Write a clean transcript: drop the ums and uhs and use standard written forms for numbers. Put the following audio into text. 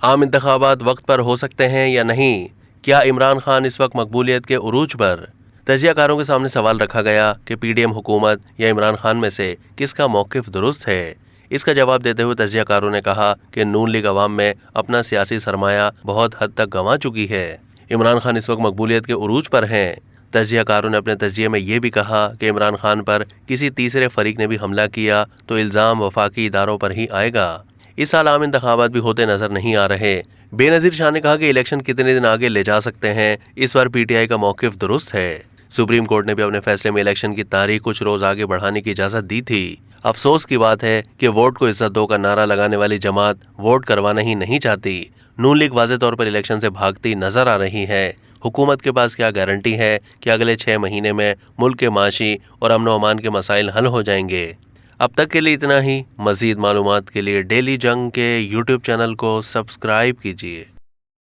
عام انتخابات وقت پر ہو سکتے ہیں یا نہیں؟ کیا عمران خان اس وقت مقبولیت کے عروج پر؟ تجزیہ کاروں کے سامنے سوال رکھا گیا کہ پی ڈی ایم حکومت یا عمران خان میں سے کس کا موقف درست ہے۔ اس کا جواب دیتے ہوئے تجزیہ کاروں نے کہا کہ نون لیگ عوام میں اپنا سیاسی سرمایہ بہت حد تک گنوا چکی ہے۔ عمران خان اس وقت مقبولیت کے عروج پر ہیں۔ تجزیہ کاروں نے اپنے تجزیے میں یہ بھی کہا کہ عمران خان پر کسی تیسرے فریق نے بھی حملہ کیا تو الزام وفاقی اداروں پر ہی آئے گا۔ اس سال عام انتخابات بھی ہوتے نظر نہیں آ رہے۔ بے نظیر شاہ نے کہا کہ الیکشن کتنے دن آگے لے جا سکتے ہیں، اس پر پی ٹی آئی کا موقف درست ہے۔ سپریم کورٹ نے بھی اپنے فیصلے میں الیکشن کی تاریخ کچھ روز آگے بڑھانے کی اجازت دی تھی۔ افسوس کی بات ہے کہ ووٹ کو عزت دو کا نعرہ لگانے والی جماعت ووٹ کروانا ہی نہیں چاہتی۔ نون لیگ واضح طور پر الیکشن سے بھاگتی نظر آ رہی ہے۔ حکومت کے پاس کیا گارنٹی ہے کہ اگلے 6 مہینے میں ملک کے معاشی اور امن و امان کے مسائل حل ہو جائیں گے؟ اب تک کے لیے اتنا ہی۔ مزید معلومات کے لیے ڈیلی جنگ کے یوٹیوب چینل کو سبسکرائب کیجیے۔